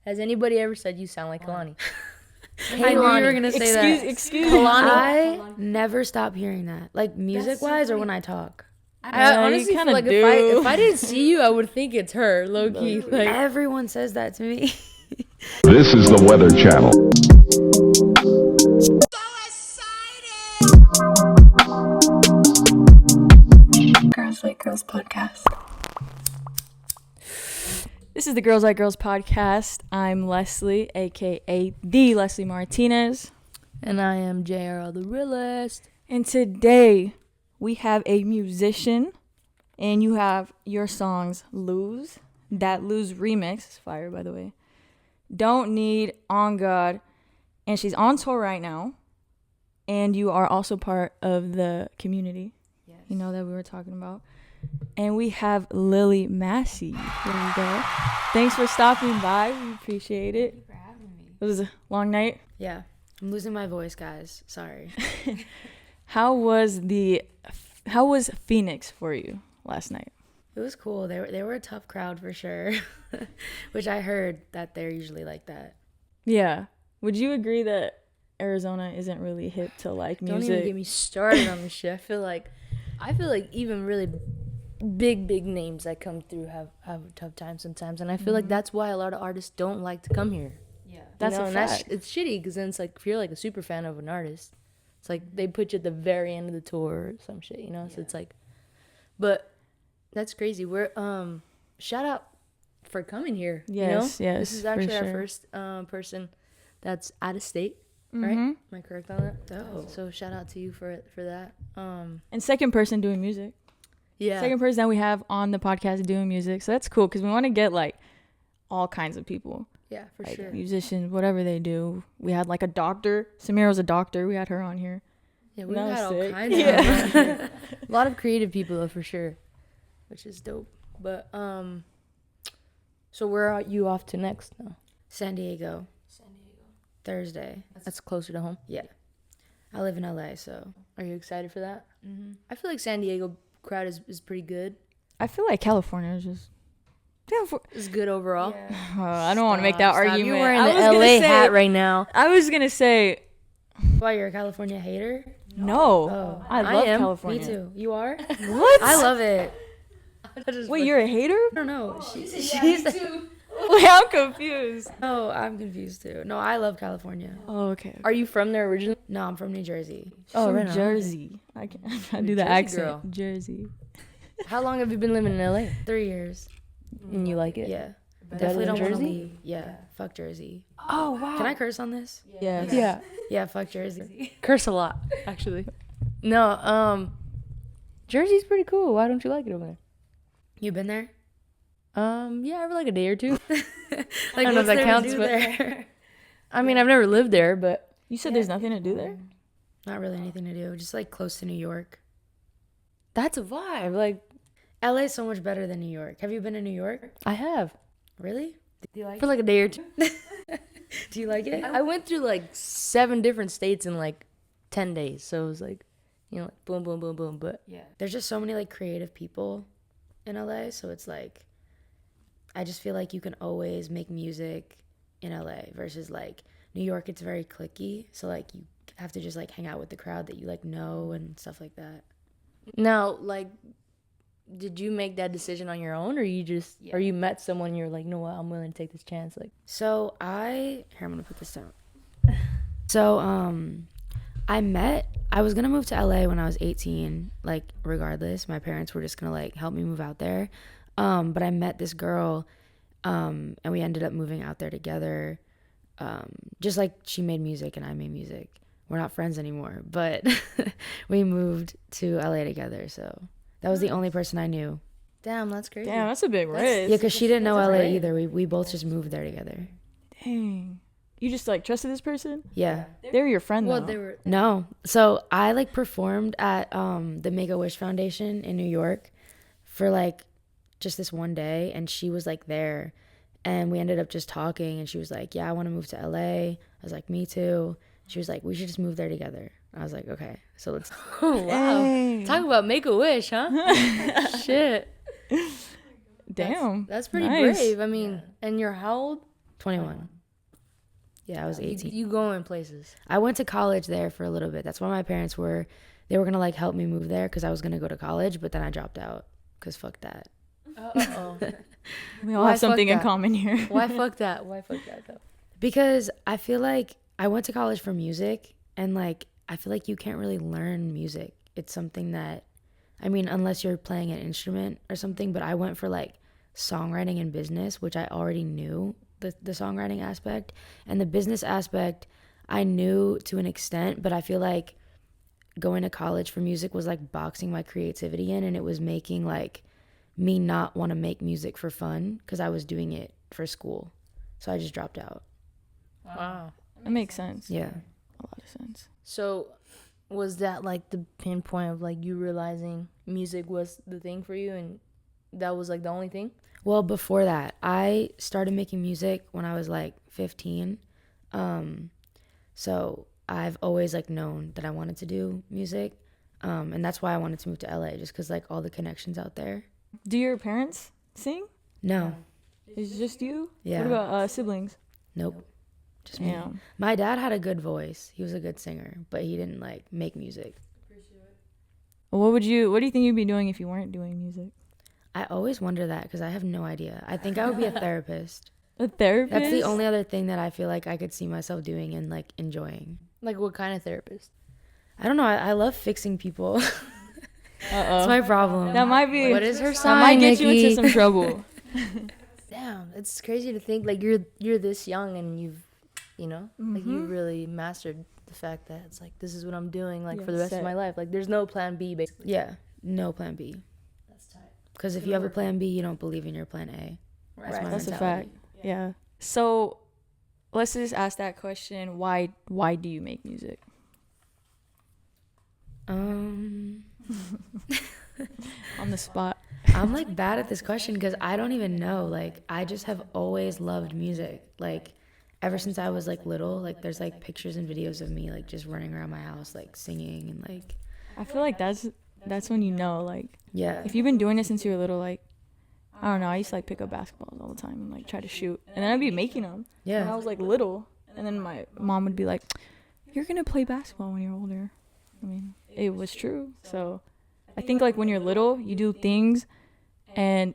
Has anybody ever said you sound like Kalani? I knew you were gonna say that. Excuse Kalani. I never stop hearing that. Like music-wise or when I talk. I honestly feel like if I didn't see you, I would think it's her, low key. Like, Everyone says that to me. This is the Weather Channel. Girls Like Girls podcast. This is the Girls Like Girls podcast. I'm Leslie, aka the Leslie Martinez. and I am JR the realist. And today we have a musician, and you have your songs Lose. That Lose remix is fire, by the way. Don't Need, On God. And she's on tour right now. And you are also part of the community. Yes. You know that we were talking about. And we have Lily Massie. There we go. Thanks for stopping by. We appreciate it. Thank you for having me. It was a long night. Yeah. I'm losing my voice, guys. Sorry. How was Phoenix for you last night? It was cool. They were a tough crowd for sure. Which I heard that they're usually like that. Yeah. Would you agree that Arizona isn't really hip to like music? Don't even get me started on this shit. I feel like even really big names that come through have a tough time sometimes, and I feel like that's why a lot of artists don't like to come here. Yeah. That's a fact. It's shitty because then it's like if you're like a super fan of an artist, it's like they put you at the very end of the tour or some shit, you know. Yeah. So it's like, but that's crazy. We're shout out for coming here. Yes, you know? yes. This is actually for our sure. first person that's out of state, right? Am I correct on that? Oh. So shout out to you for that. And second person doing music. Yeah. Second person that we have on the podcast doing music. So that's cool because we want to get like all kinds of people. Yeah, for Like sure. musicians, whatever they do. We had like a doctor. Samiro's a doctor. We had her on here. Yeah, we That was had all sick. kinds of a lot of creative people though, for sure, which is dope. But so where are you off to next now? San Diego. Thursday. That's closer to home. Yeah. I live in LA, so. Are you excited for that? Mm-hmm. I feel like San Diego crowd is pretty good. I feel like California is just. It's good overall. I don't want to make that argument. You're wearing I the was gonna LA say- hat right now. I was gonna say Why, you're a California hater? no. Oh. I love am. California. Me too. You are? What? I love it. Wait, you're a hater? I don't know. She's Wait, I'm confused. No, I'm confused too. No, I love California. Oh, okay. Are you from there originally? No, I'm from New Jersey. Oh, From right on. Jersey. I can't do the Jersey accent. girl. Jersey. How long have you been living in LA? 3 years. And you like it? Yeah. Better Definitely than don't want to Jersey? leave. Yeah. Fuck Jersey. Oh wow. Can I curse on this? Yes. Yeah. Yeah, fuck Jersey. Curse a lot, actually. No, Jersey's pretty cool. Why don't you like it over there? You been there? Yeah, every like a day or two. Like, I don't know if that counts, but I mean, I've never lived there, but You said there's nothing to do there? Not really anything to do. Just like close to New York. that's a vibe. Like, LA is so much better than New York. Have you been to New York? I have Really? Do you like for like a day or two. Do you like it? I went through like 7 different states in like 10 days, so it was like, you know, like boom, boom, boom, boom. But Yeah. There's just so many like creative people in LA, so it's like I just feel like you can always make music in LA versus like New York. It's very cliquey, so like you have to just like hang out with the crowd that you like know and stuff like that. now, like, did you make that decision on your own, or you just, or you met someone and you're like, you know what, I'm willing to take this chance? Like, So I'm gonna put this down. So I was gonna move to LA when I was 18. Like regardless, my parents were just gonna like help me move out there. But I met this girl, and we ended up moving out there together. Just like she made music and I made music. We're not friends anymore, but we moved to LA together. So that was the only person I knew. damn, that's crazy. Damn, that's a big risk. Yeah, because she didn't know LA either. We both just moved there together. Dang. You just like trusted this person? Yeah. They were your friend though. Well, they were. No. So I like performed at the Make-A-Wish Foundation in New York for like just this one day, and she was like there, and we ended up just talking, and she was like, yeah, I want to move to LA. I was like, me too. She was like, we should just move there together. I was like, okay, so let's. Oh, wow. Dang. Talk about Make-A-Wish, huh? Shit. Damn. That's pretty Nice. brave. I mean, and you're how old? 21. Yeah, I was 18. You go in places. I went to college there for a little bit. That's why my parents were, they were going to like help me move there because I was going to go to college, but then I dropped out because fuck that. Uh-oh. We all have something in common here. Why fuck that? Why fuck that though? Because I feel like I went to college for music, and like I feel like you can't really learn music. It's something that, I mean, unless you're playing an instrument or something, but I went for like songwriting and business, which I already knew the songwriting aspect, and the business aspect I knew to an extent, but I feel like going to college for music was like boxing my creativity in, and it was making like me not want to make music for fun because I was doing it for school. So I just dropped out. Wow. That makes sense. Yeah. A lot of sense. So was that like the pinpoint of like you realizing music was the thing for you, and that was like the only thing? Well, before that, I started making music when I was like 15. So I've always like known that I wanted to do music. And that's why I wanted to move to LA, just because like all the connections out there. Do your parents sing? No. It's just you? Yeah. What about siblings? Nope. Just me. Damn. My dad had a good voice. He was a good singer, but he didn't like make music. Well, what do you think you'd be doing if you weren't doing music? I always wonder that because I have no idea. I think I would be a therapist. A therapist? That's the only other thing that I feel like I could see myself doing and like enjoying. Like what kind of therapist? I don't know. I love fixing people. Uh-oh. That's my problem. That might be. What is her That sign, might get you Nikki? into some trouble. Damn, it's crazy to think like you're this young and you've, you know, like you really mastered the fact that it's like this is what I'm doing like for the rest of my life. Like there's no plan B basically. Yeah, no plan B. That's tight. Because if you have a plan B, you don't believe in your plan A. Right. my That's a mentality. fact. Yeah. So let's just ask that question. Why do you make music? Um, On the spot. I'm like bad at this question because I don't even know. Like, I just have always loved music. Like, ever since I was like little, like there's like pictures and videos of me like just running around my house, like singing and like, I feel like that's when you know, like, yeah. if you've been doing it since you were little, like, I don't know, I used to like pick up basketballs all the time and like try to shoot, and then I'd be making them when I Yeah. was like little, and then my mom would be like, "You're gonna play basketball when you're older." I mean, it was true. So I think like when you're little, you do things, and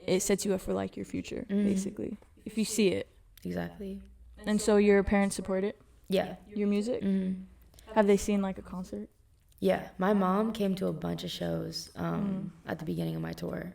it sets you up for like your future, basically, if you see it. Exactly. And so your parents support it, Yeah. your music. Mm-hmm. Have they seen like a concert? Yeah. My mom came to a bunch of shows at the beginning of my tour.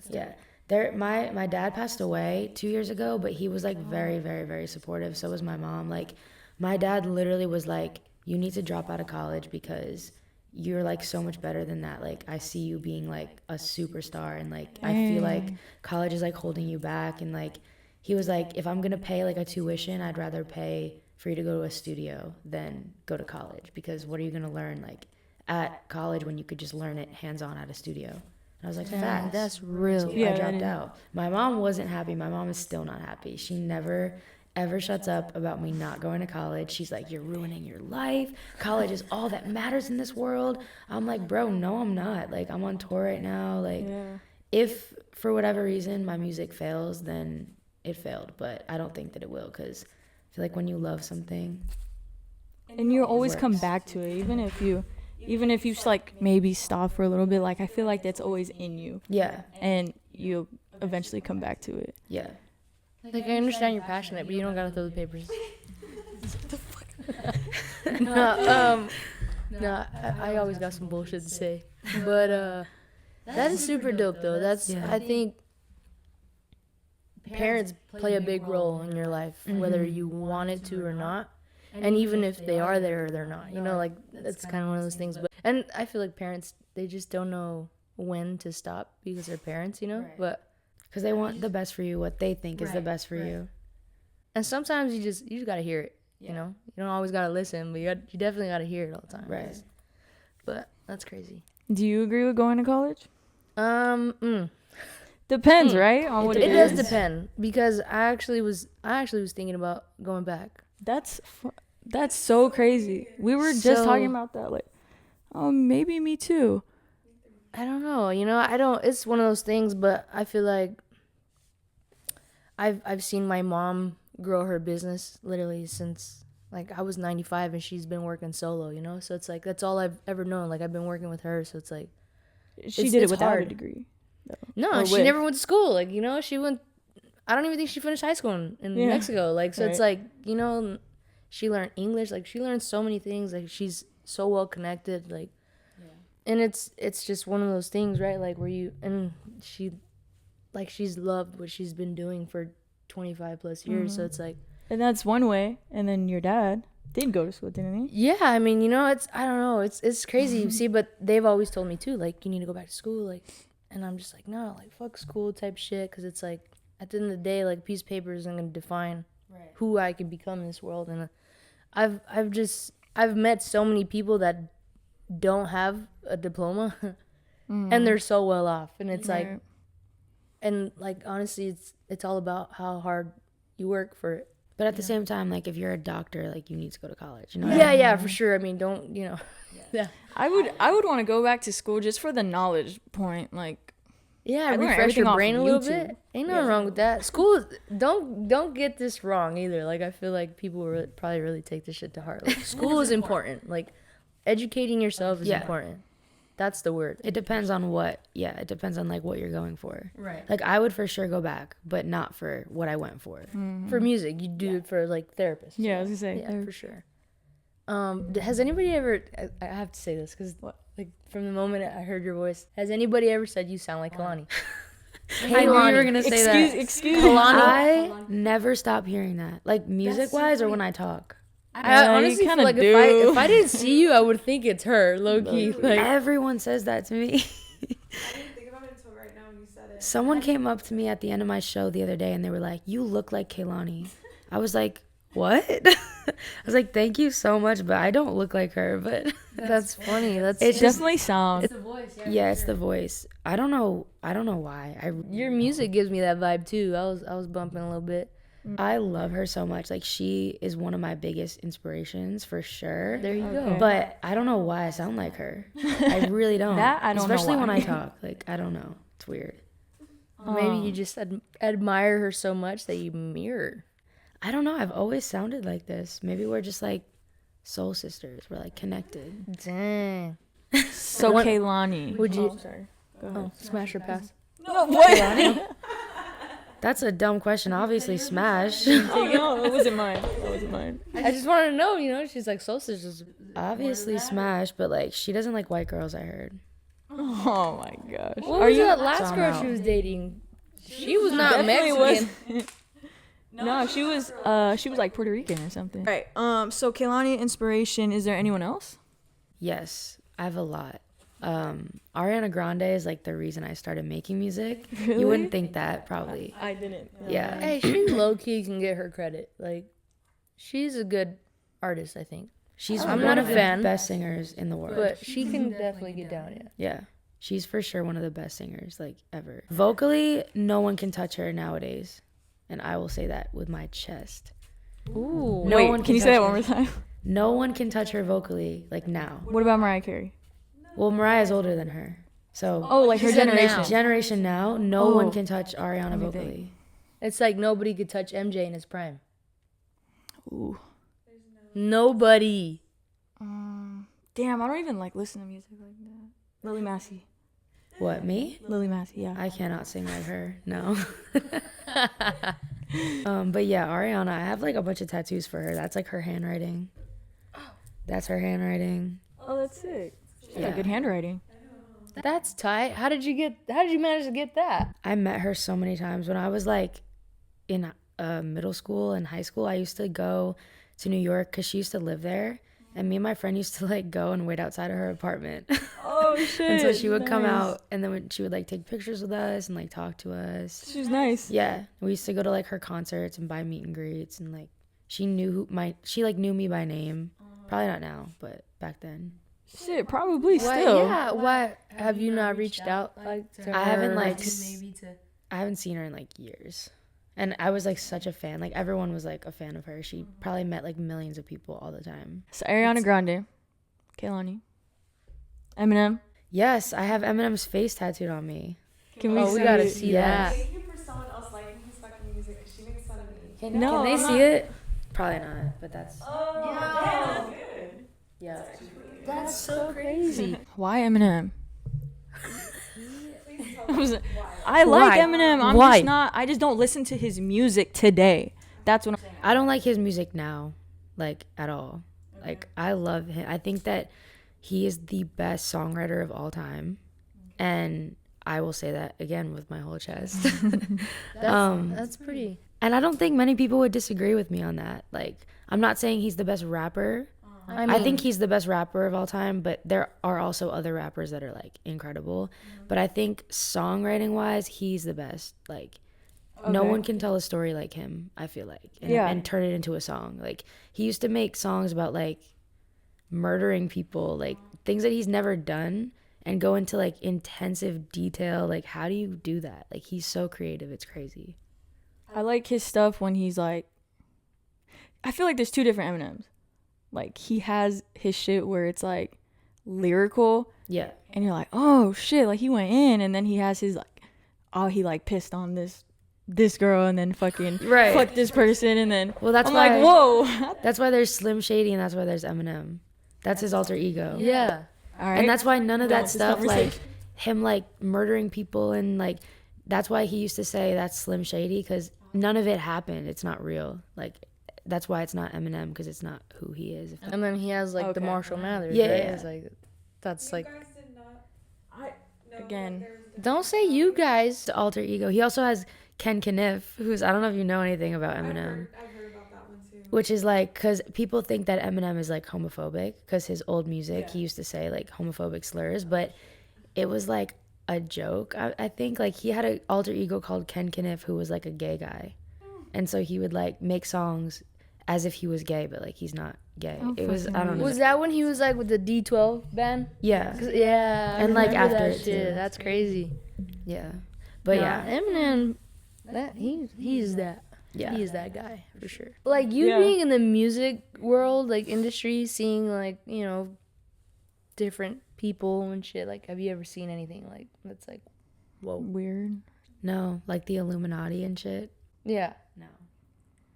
Yeah. My dad passed away 2 years ago, but he was like very, very, very supportive. So was my mom. Like, my dad literally was like, you need to drop out of college because you're like so much better than that. Like, I see you being like a superstar, and like I feel like college is like holding you back. And like he was like, if I'm gonna pay like a tuition, I'd rather pay for you to go to a studio than go to college, because what are you gonna learn like at college when you could just learn it hands-on at a studio? And I was like, facts. That's real. So I dropped out. My mom wasn't happy. My mom is still not happy. She never ever shuts up about me not going to college. She's like, you're ruining your life. College is all that matters in this world. I'm like, bro, no, I'm not. Like, I'm on tour right now. Like, if for whatever reason my music fails, then it failed. But I don't think that it will, because I feel like when you love something, And you always come back to it, even if you just like maybe stop for a little bit. Like, I feel like that's always in you, yeah, and you'll eventually come back to it. yeah. Like I understand you're passionate, but you don't gotta throw the papers. No, I always got some bullshit to say, but that is super dope though. That's I think parents play a big role in your life, whether you want it to or not, and even if they are there or they're not. You know, like that's kind of one of those things. But and I feel like parents, they just don't know when to stop because they're parents. You know, but. Because they want the best for you, what they think is the best for you. And sometimes you just gotta hear it. You know, you don't always gotta listen, but you definitely gotta hear it all the time. Right. But that's crazy. Do you agree with going to college? Mm. Depends, right? On what It it does is. depend, because I actually was thinking about going back. That's so crazy. We were just talking about that. Like, maybe me too. I don't know. You know, it's one of those things, but I feel like I've seen my mom grow her business literally since like I was 95 and she's been working solo, you know? So it's like that's all I've ever known. Like I've been working with her, so it's like She did it it's without hard. a degree. No, Or she with. never went to school. Like, you know, she went I don't even think she finished high school in Yeah. Mexico. Like so it's Right. like, you know, she learned English, like she learned so many things. Like she's so well connected, like and it's just one of those things, right? Like where you and she's loved what she's been doing for 25 plus years. So it's like And that's one way. And then your dad did go to school, didn't he? yeah, I mean, you know, I don't know, it's crazy. See, but they've always told me too, like you need to go back to school, like, and I'm just like no, like fuck school type shit, because it's like at the end of the day, like a piece of paper isn't gonna define who I can become in this world. And I've met so many people that don't have a diploma and they're so well off, and it's like Right. and like honestly it's all about how hard you work for it. But at the same time, like if you're a doctor, like you need to go to college. You know? Yeah, for sure. I mean, don't, you know. Yeah. I would want to go back to school just for the knowledge point. Like, Yeah, I learned refresh everything your off brain of a little YouTube. bit. Ain't nothing wrong with that. School, don't get this wrong either. Like I feel like people probably really take this shit to heart. Like school is important. Like educating yourself is Yeah. important. That's the word. It depends on it depends on like what you're going for. Right. Like I would for sure go back, but not for what I went for. For music, you do it for like therapists. yeah, I was gonna say. Yeah, for sure. Has anybody ever? I have to say this because like from the moment I heard your voice, has anybody ever said you sound like Kalani? I knew you were gonna say that. Excuse me. I never stop hearing that. Like music wise or when I talk. I you honestly feel kinda like do. if I didn't see you, I would think it's her, low key. Like Everyone says that to me. Someone came up to me at the end of my show the other day and they were like, "You look like Kaylani." I was like, "What?" I was like, "Thank you so much, but I don't look like her." But that's funny. That's It definitely sounds. yeah, it's the voice. I don't know why. your music gives me that vibe too. I was bumping a little bit. I love her so much. Like she is one of my biggest inspirations for sure. There you go. But I don't know why I sound like her. I really don't. That I don't know Especially when why. I talk. Like I don't know. It's weird. Maybe you just admire her so much that you mirror. I don't know. I've always sounded like this. Maybe we're just like soul sisters. We're like connected. Dang. So Kaylani. Would you? Sorry. Oh, smash or pass? No, what? That's a dumb question. Obviously, smash. No, it wasn't mine. That wasn't mine. I just wanted to know. You know, she's like soul sisters. Obviously, smash. But like, she doesn't like white girls. I heard. Oh my gosh. What was that So last I'm girl out. she was dating? She was not Definitely Mexican. No, she was like Puerto Rican or something. Right. So Kaylani inspiration. Is there anyone else? Yes, I have a lot. Ariana Grande is like the reason I started making music. Really? You wouldn't think that, probably. I didn't. Yeah. Hey, she low key can get her credit. Like, she's a good artist, I think. She's I'm one not of a the fan, best singers in the world. But she can definitely get down. Yeah. Yeah. She's for sure one of the best singers, like, ever. Vocally, no one can touch her nowadays. And I will say that with my chest. Ooh. No Wait, one can you say touch that one her. more time? No one can touch her vocally, like, now. What about Mariah Carey? Well, Mariah's older than her. So, Oh, like her She said generation. now. generation now, no Oh. one can touch Ariana me vocally. It's like nobody could touch MJ in his prime. Ooh. Nobody. Damn, I don't even like listen to music like that. Lily Massie. What, me? Lily Massie, yeah. I cannot sing like her. No. But yeah, Ariana, I have like a bunch of tattoos for her. That's like her handwriting. That's her handwriting. Oh, that's sick. She Yeah. got good handwriting. That's tight. How did you manage to get that? I met her so many times when I was like in middle school and high school. I used to go to New York because she used to live there, and me and my friend used to like go and wait outside of her apartment. Oh shit. And so she would come out, and then she would like take pictures with us and like talk to us. She was nice. Yeah, we used to go to like her concerts and buy meet and greets, and like she knew she like knew me by name. Probably not now, but back then. Shit, probably Why, still. yeah. Why have you not reached out like to her? I haven't like maybe to. I haven't seen her in like years. And I was like such a fan. Like everyone was like a fan of her. She probably met like millions of people all the time. So Ariana Grande, Kaylani, Eminem. Yes, I have Eminem's face tattooed on me. Can we Oh, we see gotta it? see Yeah. that. Thank you for someone else liking his fucking music. Can No, they I'm see not. it? Probably not, but that's yeah. That's so crazy. Why Eminem? I Why? like Eminem. I'm Why? just not. I just don't listen to his music today. That's what I'm saying. I don't like his music now, like at all. Like I love him. I think that he is the best songwriter of all time, and I will say that again with my whole chest. That's pretty. And I don't think many people would disagree with me on that. Like I'm not saying he's the best rapper. I think he's the best rapper of all time, but there are also other rappers that are like incredible. But I think songwriting wise, he's the best. Like no one can tell a story like him, I feel like, and turn it into a song. Like he used to make songs about like murdering people, like things that he's never done, and go into like intensive detail. Like how do you do that? Like he's so creative, it's crazy. I like his stuff when he's like, I feel like there's two different Eminems. Like he has his shit where it's like lyrical, Yeah. and you're like, oh shit, like he went in, and then he has his like, oh, he like pissed on this girl, and then fucking Right. fucked this person, and then Well, that's I'm why, like, whoa. that's why there's Slim Shady and that's why there's Eminem. That's his alter ego. Yeah. All right. And that's why none of Done that with this stuff, like conversation. him like murdering people, and like that's why he used to say that's Slim Shady, because none of it happened. It's not real. Like that's why it's not Eminem, because it's not who he is. And then he has like the Okay. Marshall Mathers. Yeah, right? yeah. It's like that's like Again, don't say you guys. It's the alter ego. He also has Ken Kniff, who's, I don't know if you know anything about Eminem. I've heard about that one too. Which is like, because people think that Eminem is like homophobic, because his old music, he used to say like homophobic slurs, but it was like a joke. I think like he had an alter ego called Ken Kniff, who was like a gay guy. And so he would like make songs as if he was gay, but like he's not gay. It was, I don't know. Was that when he was like with the D12 band? Yeah. Yeah. I And, like, remember after that it, shit. too. That's crazy. Yeah. But Nah, yeah. Eminem, he's that. Yeah. He is that guy for sure. Like you Yeah. being in the music world, like industry, seeing like, you know, different people and shit. Like, have you ever seen anything like that's like, whoa? weird. No, like the Illuminati and shit. Yeah. No.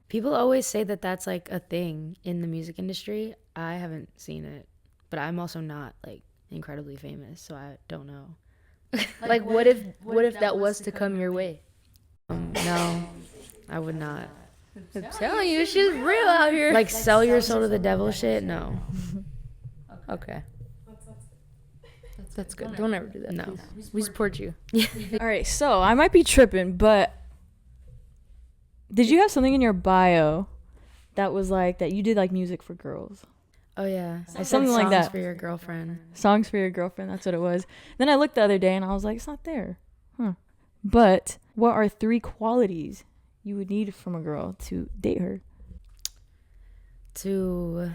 People always say that that's like a thing in the music industry. I haven't seen it, but I'm also not like incredibly famous, so I don't know. Like, what if that was to come your way? No, I would not. I'm telling you, shit's real out here. Like sell your soul to the devil shit? No. okay. That's good. Don't ever do that. No. please. We support you. All right, so I might be tripping, but did you have something in your bio that was like that you did like music for girls? Oh yeah. I said Something like songs that. for your girlfriend. Songs for your girlfriend, that's what it was. Then I looked the other day and I was like, it's not there. Huh. But what are 3 qualities you would need from a girl to date her? To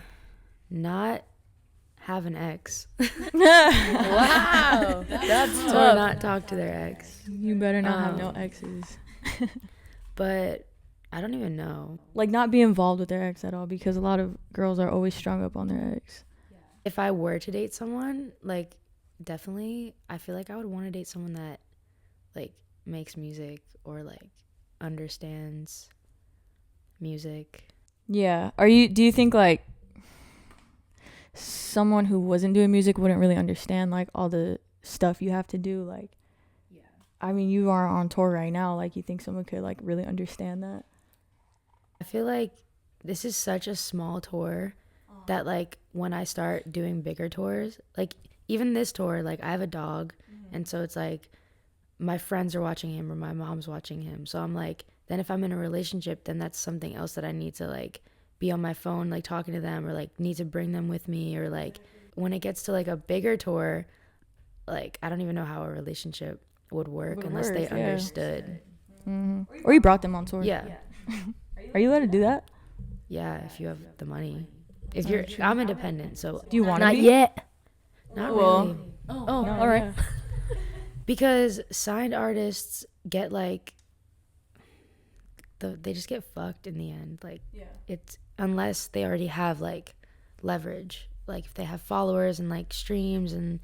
not have an ex. Wow. That's Or tough. not talk to their ex. You better not have no exes. But I don't even know. Like not be involved with their ex at all, because a lot of girls are always strung up on their ex. If I were to date someone, like definitely I feel like I would want to date someone that like makes music or like understands music. Yeah. Do you think like someone who wasn't doing music wouldn't really understand like all the stuff you have to do? Like, yeah. I mean, you are on tour right now. Like, you think someone could like really understand that? I feel like this is such a small tour that like when I start doing bigger tours, like even this tour, like I have a dog, and so it's like my friends are watching him or my mom's watching him. So I'm like, then if I'm in a relationship, then that's something else that I need to like be on my phone like talking to them, or like need to bring them with me, or like when it gets to like a bigger tour, like I don't even know how a relationship would work unless they understood. Or you brought them on tour. Yeah. Are you allowed to do that? Yeah, if you have the money. If you're, I'm independent, so Do you want to Not be? yet. not Well, really. Oh, No, all right. yeah. Because signed artists get like, they just get fucked in the end. Like, it's unless they already have like leverage. Like if they have followers and like streams and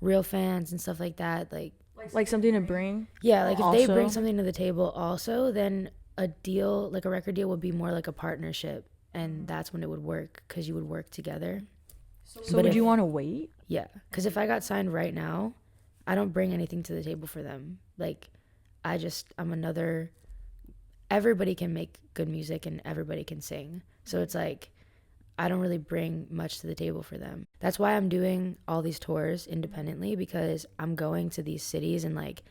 real fans and stuff like that. Like Like something to bring. yeah, like if they bring Also- something to the table also, then a deal, like a record deal would be more like a partnership, and that's when it would work because you would work together. So would you want to wait? Yeah, because if I got signed right now, I don't bring anything to the table for them. Like, I'm another, everybody can make good music and everybody can sing. So it's like, I don't really bring much to the table for them. That's why I'm doing all these tours independently, because I'm going to these cities and like,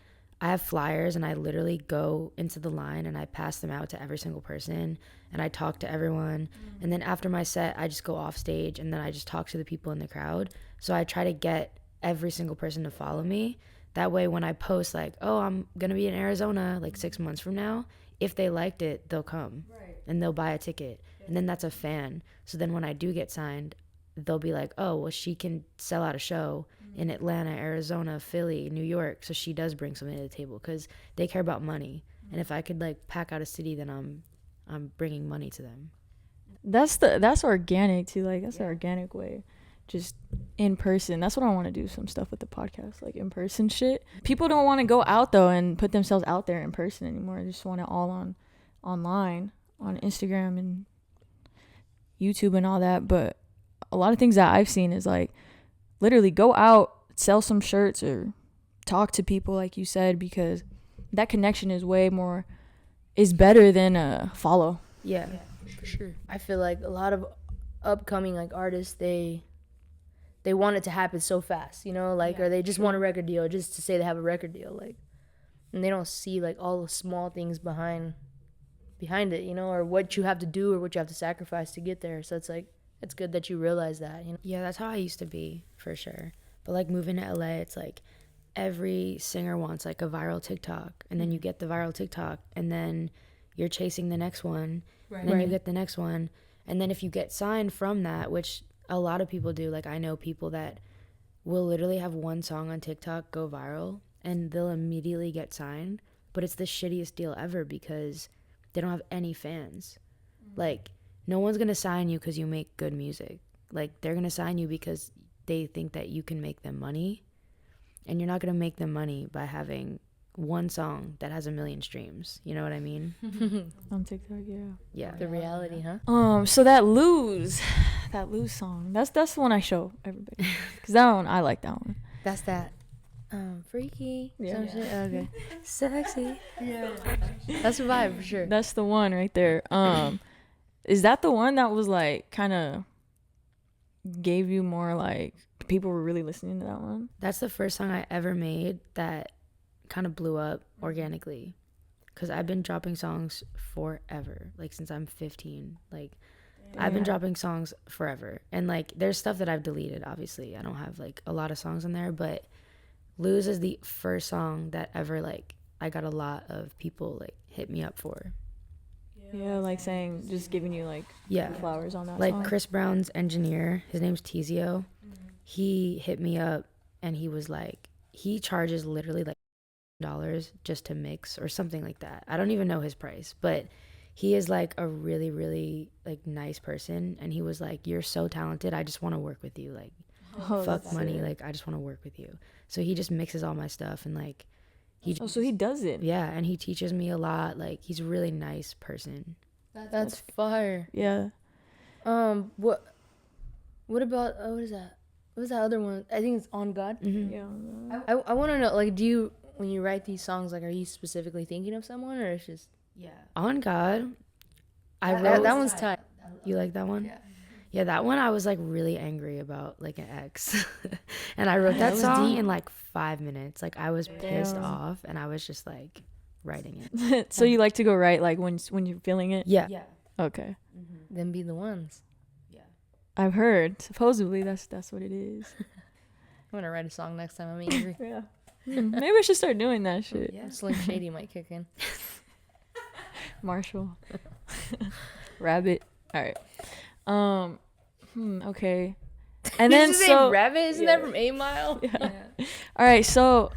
I have flyers and I literally go into the line and I pass them out to every single person and I talk to everyone. And then after my set, I just go off stage and then I just talk to the people in the crowd. So I try to get every single person to follow me. That way when I post like, oh, I'm going to be in Arizona like 6 months from now, if they liked it, they'll come and they'll buy a ticket. And then that's a fan. So then when I do get signed, they'll be like, oh, well, she can sell out a show in Atlanta, Arizona, Philly, New York. So she does bring something to the table because they care about money. And if I could like pack out a city, then I'm bringing money to them. That's organic too. Like that's the organic way, just in person. That's what I want to do. Some stuff with the podcast, like in person shit. People don't want to go out though and put themselves out there in person anymore. They just want it all online, on Instagram and YouTube and all that. But a lot of things that I've seen is like literally go out, sell some shirts or talk to people like you said, because that connection is better than a follow. Yeah, for sure. I feel like a lot of upcoming like artists, they want it to happen so fast, you know, like, or they just want a record deal just to say they have a record deal, like, and they don't see like all the small things behind it, you know, or what you have to do or what you have to sacrifice to get there. So it's like, it's good that you realize that, you know. Yeah, that's how I used to be, for sure. But like moving to LA, it's like every singer wants like a viral TikTok, and then you get the viral TikTok, and then you're chasing the next one, and then you get the next one, and then if you get signed from that, which a lot of people do, like I know people that will literally have one song on TikTok go viral, and they'll immediately get signed, but it's the shittiest deal ever because they don't have any fans. Like, no one's gonna sign you because you make good music. Like, they're gonna sign you because they think that you can make them money, and you're not gonna make them money by having one song that has 1 million streams. You know what I mean? On TikTok, Yeah. The reality, huh? So that lose song, that's the one I show everybody, because that one, I like that one. That's that freaky some shit. Okay. Sexy. Yeah. That's a vibe for sure. That's the one right there. Is that the one that was like kind of gave you more, like people were really listening to that one? That's the first song I ever made that kind of blew up organically, because I've been dropping songs forever, like since I'm 15. Like, I've been dropping songs forever, and like there's stuff that I've deleted. Obviously, I don't have like a lot of songs on there, but Lose is the first song that ever like I got a lot of people like hit me up for. Yeah, like saying, just giving you like flowers on that like song. Chris Brown's engineer, his name's Tizio. He hit me up and he was like, he charges literally like $dollars just to mix or something like that. I don't even know his price, but he is like a really, really like nice person, and he was like, you're so talented, I just want to work with you, like fuck money, like I just want to work with you. So he just mixes all my stuff, and like so he does it. Yeah, and he teaches me a lot. Like, he's a really nice person. That's fire. Yeah. What about what is that? What was that other one? I think it's On God. Mm-hmm. Yeah. I want to know, like, do you, when you write these songs, like, are you specifically thinking of someone, or it's just On God, I wrote that one's tight. You like that one? Yeah, that one I was like really angry about, like an ex. And I wrote that song in like 5 minutes. Like, I was pissed off, and I was just like writing it. So you like to go write like when you're feeling it? Yeah. Okay. Them be the ones. I've heard supposedly that's what it is. I'm gonna write a song next time I'm angry. Yeah. Maybe I should start doing that shit. Slim Shady might kick in. Marshall. Rabbit. All right. Okay. And then Rabbit, isn't that from 8 Mile? Yeah. All right, so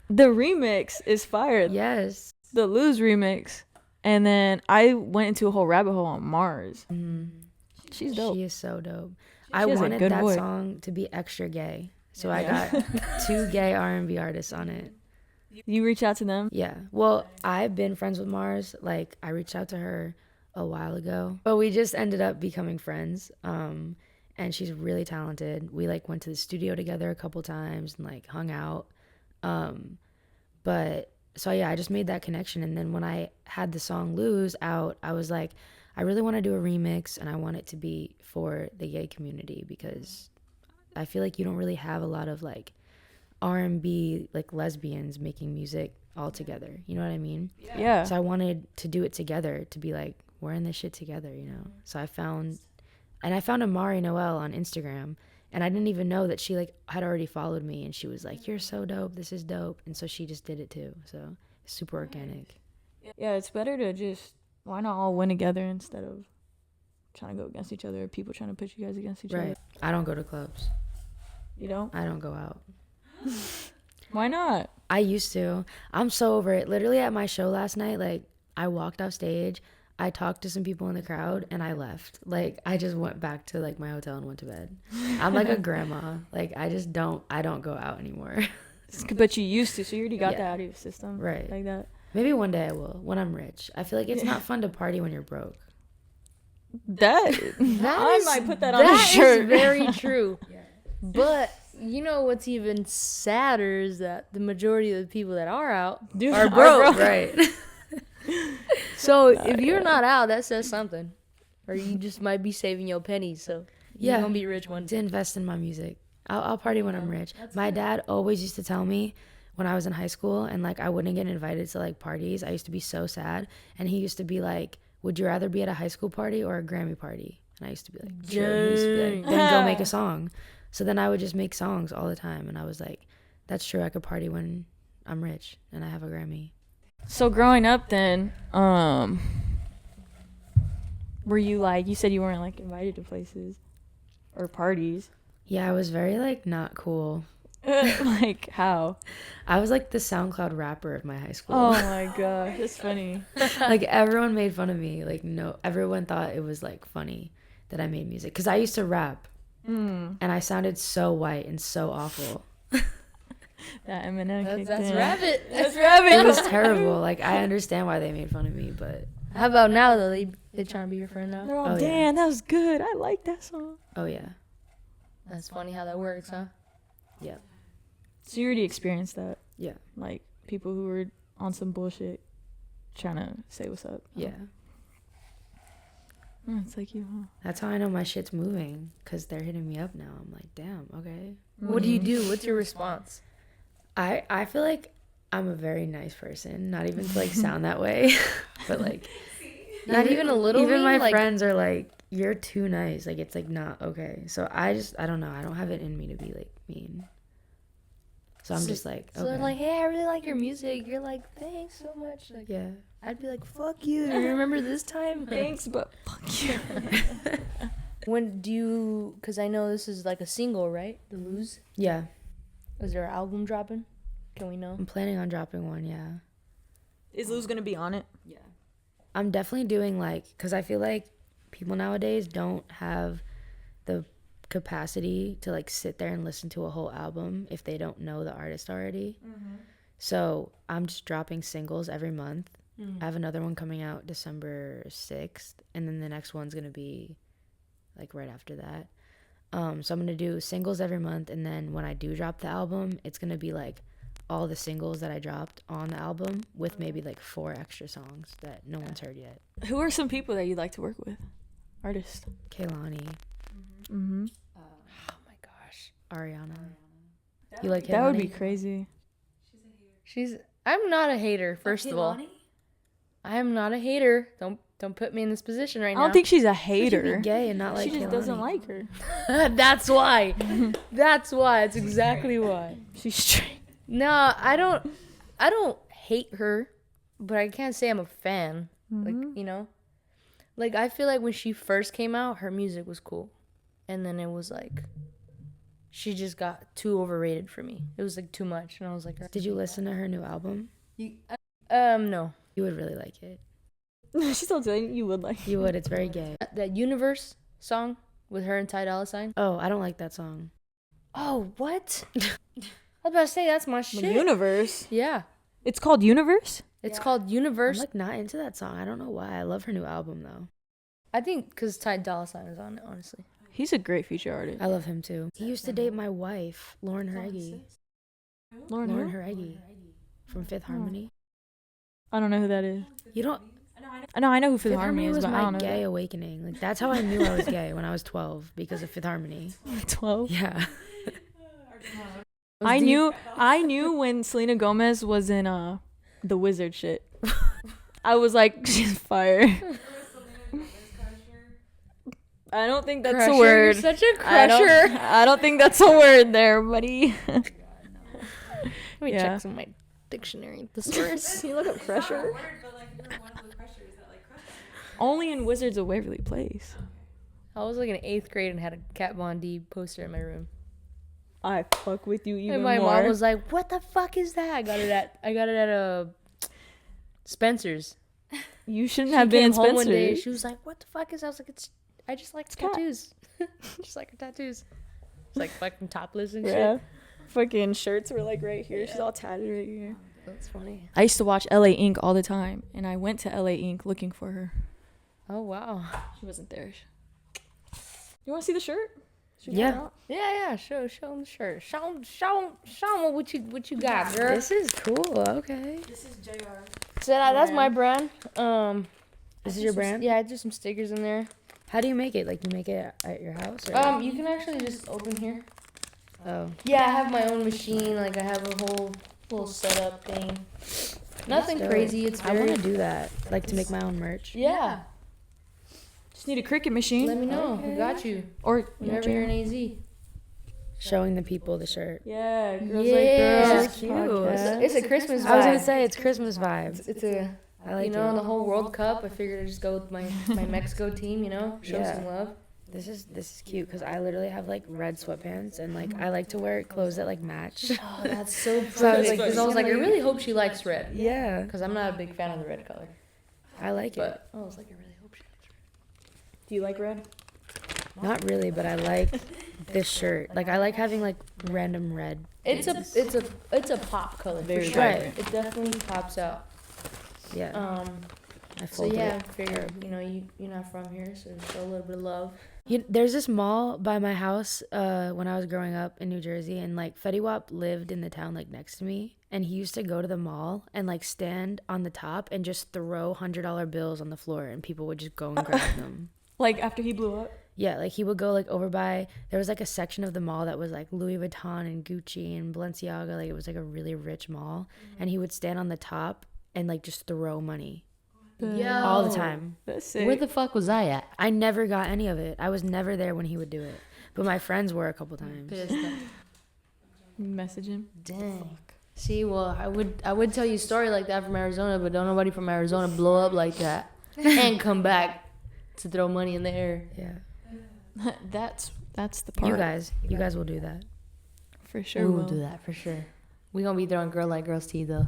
the remix is fire. Yes. The Lose remix. And then I went into a whole rabbit hole on Mars. She's dope. She is so dope. She I has a wanted good that voice. song to be extra gay. So I got 2 gay R&B artists on it. You reach out to them? Yeah. Well, I've been friends with Mars. Like, I reached out to her a while ago, but we just ended up becoming friends. And she's really talented. We like went to the studio together a couple times and like hung out. But so yeah, I just made that connection. And then when I had the song Lose out, I was like, I really want to do a remix, and I want it to be for the gay community, because I feel like you don't really have a lot of like R&B like lesbians making music all together. You know what I mean? Yeah. So I wanted to do it together, to be like, we're in this shit together, you know? So I found Amari Noel on Instagram, and I didn't even know that she like had already followed me, and she was like, you're so dope, this is dope. And so she just did it too. So it's super organic. Yeah, it's better to just, why not all win together instead of trying to go against each other, or people trying to put you guys against each other. I don't go to clubs. You don't? I don't go out. Why not? I used to. I'm so over it. Literally at my show last night, like, I walked off stage, I talked to some people in the crowd, and I left. Like, I just went back to like my hotel and went to bed. I'm like a grandma. Like, I don't go out anymore. But you used to, so you already got that out of your system. Right. Like that. Maybe one day I will, when I'm rich. I feel like it's not fun to party when you're broke. I might put that on a shirt. That is very true. But you know what's even sadder is that the majority of the people that are out are broke. Right. So if you're not out, that says something. Or you just might be saving your pennies. So you're going to be rich one To day. invest in my music. I'll party when I'm rich. My dad always used to tell me when I was in high school and like I wouldn't get invited to like parties, I used to be so sad. And he used to be like, would you rather be at a high school party or a Grammy party? And I used to be like, sure. He used to be like, then go make a song. So then I would just make songs all the time. And I was like, that's true. I could party when I'm rich and I have a Grammy. So growing up then, were you like, you said you weren't like invited to places or parties. Yeah, I was very like not cool. Like how? I was like the SoundCloud rapper of my high school. Oh my gosh, that's funny. Like everyone made fun of me. Like no, everyone thought it was like funny that I made music. Because I used to rap. And I sounded so white and so awful. That Eminem That's in. rabbit. That's rabbit. It was terrible. Like I understand why they made fun of me, but How about now though? They trying to be your friend now. They're all, Oh, yeah. damn, that was good. I like that song. oh yeah. That's funny how that works, huh? Yeah. So you already experienced that. Yeah. Like people who were on some bullshit trying to say what's up. Yeah. It's like you, huh? That's how I know my shit's moving, because they're hitting me up now. I'm like, damn, okay. What do you do? What's your response? I feel like I'm a very nice person, not even to like sound that way, but like Not even a little. even mean? my Like, friends are like, you're too nice. Like it's like not okay. So I don't know. I don't have it in me to be like mean. So I'm just like, So okay. they're like, hey, I really like your music. You're like, thanks so much. Like, yeah. I'd be like, fuck you. You remember this time? Thanks, but fuck you. When do you? Because I know this is like a single, right? The Lose. Yeah. Is there an album dropping? Can we know? I'm planning on dropping one, yeah. Is Luz gonna be on it? Yeah. I'm definitely doing like, because I feel like people nowadays don't have the capacity to like sit there and listen to a whole album if they don't know the artist already. So I'm just dropping singles every month. I have another one coming out December 6th, and then the next one's gonna be like right after that. So I'm gonna do singles every month, and then when I do drop the album, it's gonna be like all the singles that I dropped on the album with maybe like 4 extra songs that no one's heard yet. Who are some people that you'd like to work with? Artists. Kaylani, Mm-hmm. Oh my gosh. Ariana. You like Kaylani? That would be crazy. I'm not a hater. First of all, I am not a hater. Don't put me in this position right I now. don't think she's a She could be hater. gay and not like She just Kehlani. doesn't like her. That's why. That's why. That's exactly why. She's straight. No, I don't hate her, but I can't say I'm a fan. Like, you know? Like, I feel like when she first came out, her music was cool. And then it was like, she just got too overrated for me. It was like too much. And I was like, Did you listen to her new album? no. You would really like it. She's still telling you would like. You would. It's very gay. That Universe song with her and Ty Dolla $ign. Oh, I don't like that song. Oh, what? I was about to say, that's my The shit. universe. Yeah. It's called Universe? It's called I'm Universe. like not into that song. I don't know why. I love her new album though. I think because Ty Dolla $ign is on it, honestly. He's a great feature artist. I love him too. He used to date my wife, Lauren Hareggi. Lauren Hareggi from Fifth Harmony. I don't know who that is. You don't. I know who Fifth Fifth Harmony is, was but I don't my know. gay awakening. Like that's how I knew I was gay when I was 12 because of Fifth Harmony. 12. Yeah. I knew when Selena Gomez was in the Wizard shit. I was like, she's fire. I don't think that's Crusher, a word. You're such a crusher. I don't think that's a word there, buddy. Let me Yeah. check some of my dictionary thesaurus. You look up crusher. Only in Wizards of Waverly Place. I was like in 8th grade and had a Kat Von D poster in my room. I fuck with you even And my more. mom was like, "What the fuck is that?" I got it at Spencer's. You shouldn't She have been came in home one day. Spencer's. She was like, "What the fuck is that?" I was like, I just like cat. tattoos. Just like her tattoos. It's like fucking topless and Yeah. shit. Fucking shirts were like right here. She's all tatted right here. That's funny. I used to watch LA Inc. all the time, and I went to LA Inc. looking for her. Oh wow. She wasn't there. You want to see the shirt? Should we Yeah. try it out? Yeah. Show them the shirt. Show them what you got, girl. This is cool. Okay. This is JR. So that's my brand. This is your brand? Yeah, I do some stickers in there. How do you make it? Like you make it at your house? Or? You can actually just open here. Oh. Yeah, I have my own machine. Like I have a whole little setup thing. Nothing Dope. crazy. It's I very. want to do that. Like to make my own merch. Yeah. Just need a Cricut machine. Let me know. We got you. Or Whenever you're in AZ. Showing the people the shirt. Yeah, girls Yeah. like girls. This is cute. podcast. It's a Christmas vibe. I was gonna say it's Christmas vibes. It's a. I like you know, it. in the whole World Cup, I figured I'd just go with my Mexico team. You know, show Yeah. some love. This is cute because I literally have like red sweatpants and like I like to wear clothes that like match. Oh, that's so So I was perfect. Because I was like, I really hope she likes red. Yeah, Because I'm not a big fan of the red color. I like it. But I was like, I really hope she likes red. Do you like red? Not really, but I like this shirt. Like I like having like random red. It's a pop color. Very for sure. vibrant. It definitely pops out. Yeah, I So folded yeah, it. I figured you're not from here, so show a little bit of love. There's this mall by my house when I was growing up in New Jersey, and like Fetty Wap lived in the town like next to me, and he used to go to the mall and like stand on the top and just throw $100 bills on the floor, and people would just go and grab them. Like after he blew up? Yeah, like he would go like over by, there was like a section of the mall that was like Louis Vuitton and Gucci and Balenciaga, like it was like a really rich mall, and he would stand on the top and like just throw money Yeah. all the time. That's sick. Where the fuck was I at? I never got any of it. I was never there when he would do it, but my friends were a couple times. Message him. Dang. See, well, I would tell you a story like that from Arizona, but don't nobody from Arizona blow up like that and come back to throw money in the air. Yeah, That's the part. you guys will do that. For sure. We'll will. do that for sure. We gonna be throwing girl like girls tea though.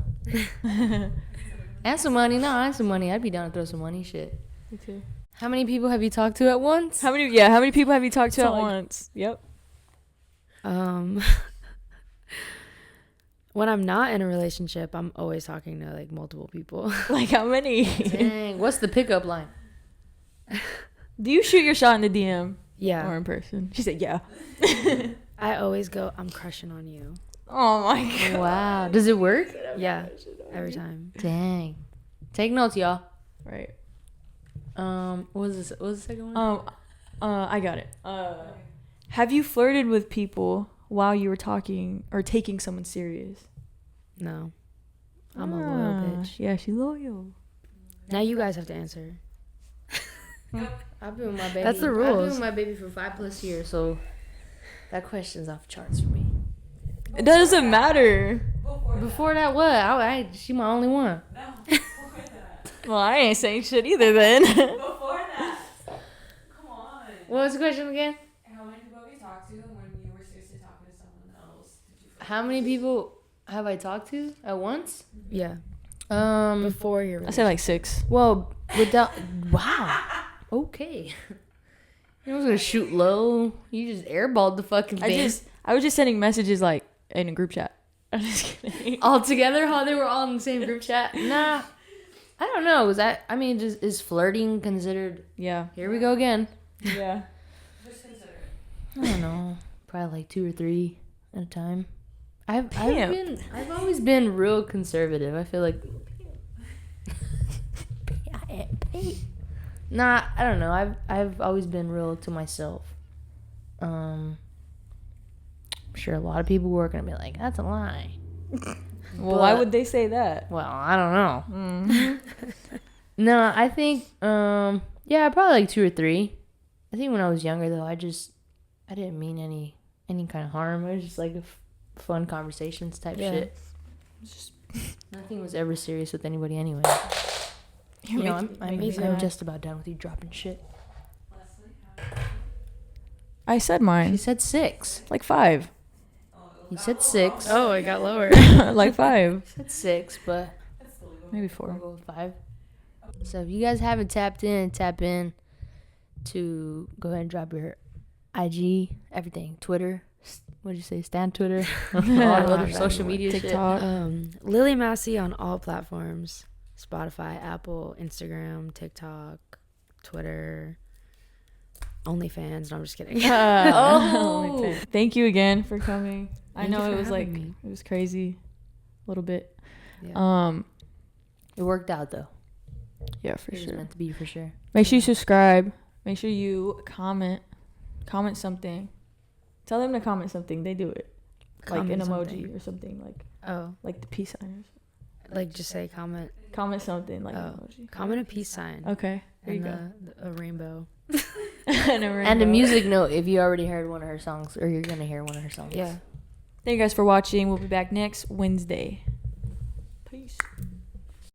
And some money. No, and some money. I'd be down to throw some money. Shit. Me too. How many people have you talked to at once? How many people have you talked to at once? Yep. When I'm not in a relationship, I'm always talking to like multiple people. Like how many? Dang. What's the pickup line? Do you shoot your shot in the DM or Yeah, in person? She said, yeah. I always go, I'm crushing on you. Oh my god. Wow. Does it work? Yeah, every time. Dang. Take notes, y'all. Right. What was the second one? I got it. Have you flirted with people while you were talking or taking someone serious? No, I'm a loyal bitch. Yeah, she's loyal. Now you guys have to answer. I've been with my baby. That's the I've been rules. with my baby for 5+ years, so that question's off the charts for me. It doesn't matter. Before that, what? She my only one. Well, I ain't saying shit either then. Before that. Come on. What was the question again? How many people have you talked to when you were seriously talking to someone else? Did you feel How many people have I talked to at once? Yeah, Um. before your I said like 6. Well, without. Wow. Okay. I was gonna shoot low. You just airballed the fucking thing. I was just sending messages like in a group chat. I'm just kidding. All together? How they were all in the same group chat? Nah. I don't know. Is flirting considered? Yeah. Here we go again. Yeah. Just consider it. I don't know. Probably like 2 or 3 at a time. I've always been real conservative. I feel like. Nah, I don't know. I've always been real to myself. I'm sure a lot of people were gonna be like, "That's a lie." Well, why would they say that? Well, I don't know. No, I think yeah, probably like 2 or 3. I think when I was younger though, I didn't mean any kind of harm. It was just like fun conversations type shit. Nothing was ever serious with anybody anyway. I'm just about done with you dropping shit. I said She mine. said 6. Like 5. You said 6. Oh, it got lower. Like 5. I said 6, but Maybe we'll 4. go with 5. So if you guys haven't tapped in, tap in to go ahead and drop your IG, everything, Twitter. What'd you say? Stan Twitter, all the other social media TikTok. Lily Massie on all platforms: Spotify, Apple, Instagram, TikTok, Twitter, OnlyFans. No, I'm just kidding. Oh. Thank you again for coming. I Thank know you it for was like having me. it was crazy, a little bit. Yeah. It worked out though. Yeah, for It was sure. meant to be for sure. Make sure you subscribe. Make sure you comment something. Tell them to comment something. They do it. Like an Comment emoji something. or something Oh, like the peace sign. like just say comment. Comment something like Oh. an emoji. Comment a peace sign. Okay, there you And go. a rainbow. And a music note if you already heard one of her songs or you're gonna hear one of her songs. Yeah. Thank you guys for watching. We'll be back next Wednesday.